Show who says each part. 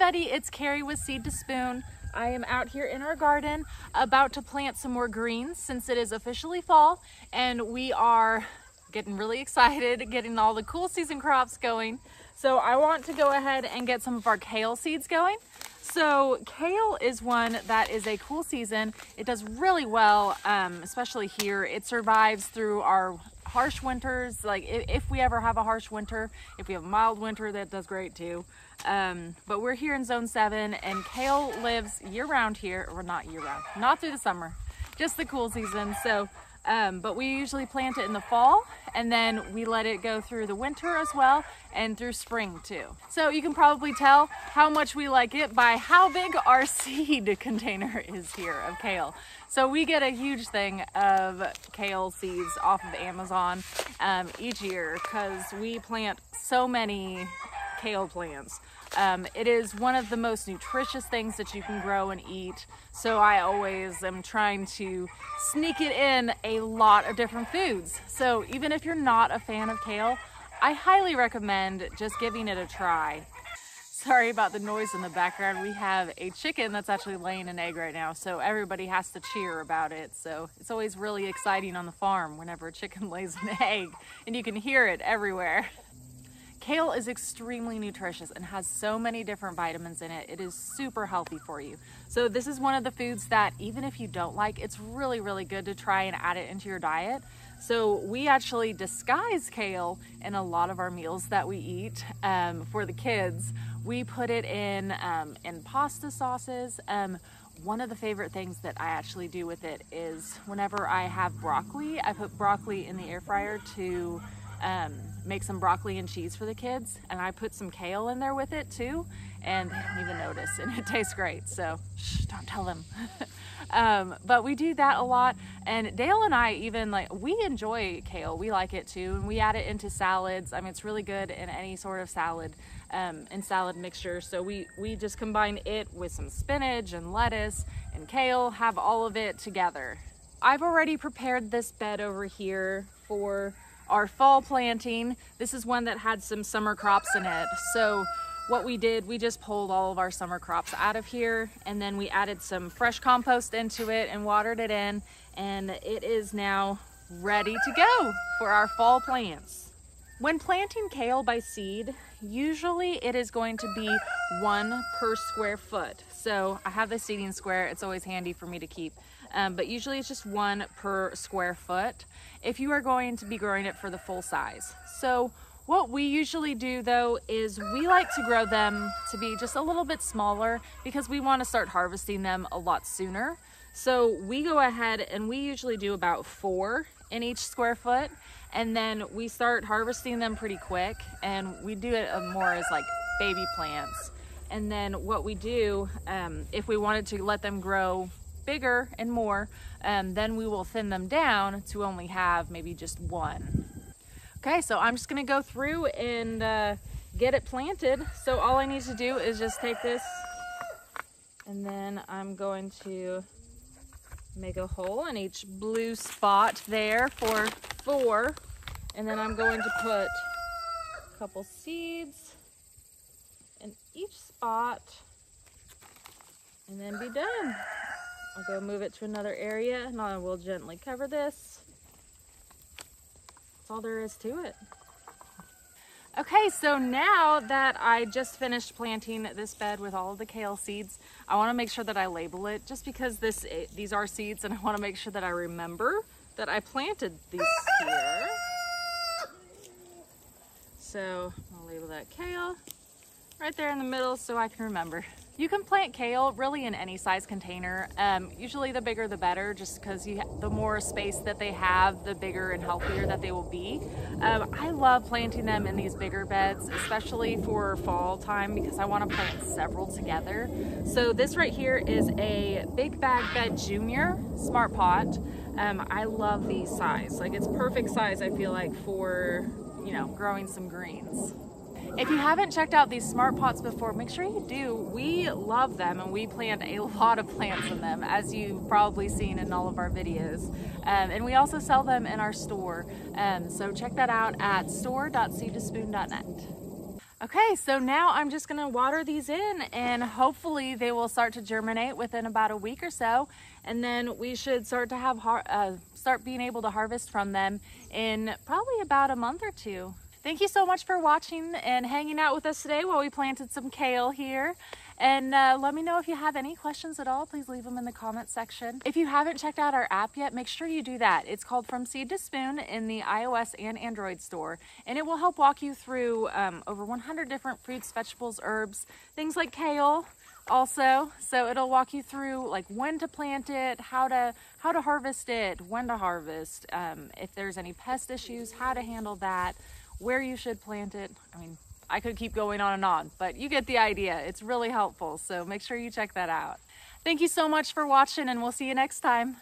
Speaker 1: everybody, it's Carrie with Seed to Spoon. I am out here in our garden about to plant some more greens since it is officially fall, and we are getting really excited, getting all the cool season crops going. So I want to go ahead and get some of our kale seeds going. So kale is one that is a cool season. It does really well, especially here. It survives through our harsh winters. Like if we ever have a harsh winter, if we have a mild winter, that does great too. But we're here in zone 7 and kale lives year round here, or not year round, not through the summer, just the cool season. So, but we usually plant it in the fall and then we let it go through the winter as well and through spring too. So you can probably tell how much we like it by how big our seed container is here of kale. So we get a huge thing of kale seeds off of Amazon each year because we plant so many kale plants. It is one of the most nutritious things that you can grow and eat. So I always am trying to sneak it in a lot of different foods. So even if you're not a fan of kale, I highly recommend just giving it a try. Sorry about the noise in the background. We have a chicken that's actually laying an egg right now, so everybody has to cheer about it. So it's always really exciting on the farm whenever a chicken lays an egg, and you can hear it everywhere. Kale is extremely nutritious and has so many different vitamins in it. It is super healthy for you. So this is one of the foods that even if you don't like, it's really, really good to try and add it into your diet. So we actually disguise kale in a lot of our meals that we eat for the kids. We put it in pasta sauces. One of the favorite things that I actually do with it is whenever I have broccoli, I put broccoli in the air fryer to make some broccoli and cheese for the kids, and I put some kale in there with it too, and they don't even notice, and it tastes great, so shh, don't tell them. But we do that a lot, and Dale and I even we enjoy kale. We like it too, and we add it into salads. I mean, it's really good in any sort of salad and salad mixture. So we just combine it with some spinach and lettuce and kale, have all of it together. I've already prepared this bed over here for our fall planting. This is one that had some summer crops in it. So what we did, we just pulled all of our summer crops out of here, and then we added some fresh compost into it and watered it in, and it is now ready to go for our fall plants. When planting kale by seed, usually it is going to be 1 per square foot. So I have the seeding square, it's always handy for me to keep. But usually it's just 1 per square foot if you are going to be growing it for the full size. So what we usually do though is we like to grow them to be just a little bit smaller because we want to start harvesting them a lot sooner. So we go ahead and we usually do about 4 in each square foot, and then we start harvesting them pretty quick, and we do it more as like baby plants. And then what we do, if we wanted to let them grow bigger and more, then we will thin them down to only have maybe just 1. Okay, so I'm just gonna go through and get it planted. So all I need to do is just take this, and then I'm going to make a hole in each blue spot there for 4, and then I'm going to put a couple seeds in each spot and then be done. I'll go move it to another area, and I will gently cover this. That's all there is to it. Okay, so now that I just finished planting this bed with all of the kale seeds, I want to make sure that I label it, just because these are seeds, and I want to make sure that I remember that I planted these here. So I'll label that kale right there in the middle so I can remember. You can plant kale really in any size container. Usually the bigger the better, just because the more space that they have, the bigger and healthier that they will be. I love planting them in these bigger beds, especially for fall time, because I want to plant several together. So this right here is a Big Bag Bed Junior Smart Pot. I love these size. Like, it's perfect size, I feel like, for, you know, growing some greens. If you haven't checked out these smart pots before, make sure you do. We love them, and we plant a lot of plants in them, as you've probably seen in all of our videos. And we also sell them in our store. So check that out at store.seedtospoon.net. Okay, so now I'm just gonna water these in, and hopefully they will start to germinate within about a week or so, and then we should start to have start being able to harvest from them in probably about a month or two. Thank you so much for watching and hanging out with us today while we planted some kale here. And let me know if you have any questions at all. Please leave them in the comment section. If you haven't checked out our app yet, make sure you do that. It's called From Seed to Spoon in the iOS and Android store. And it will help walk you through over 100 different fruits, vegetables, herbs, things like kale also. So it'll walk you through like when to plant it, how to harvest it, when to harvest, if there's any pest issues, how to handle that, where you should plant it. I mean, I could keep going on and on, but you get the idea. It's really helpful, so make sure you check that out. Thank you so much for watching, and we'll see you next time.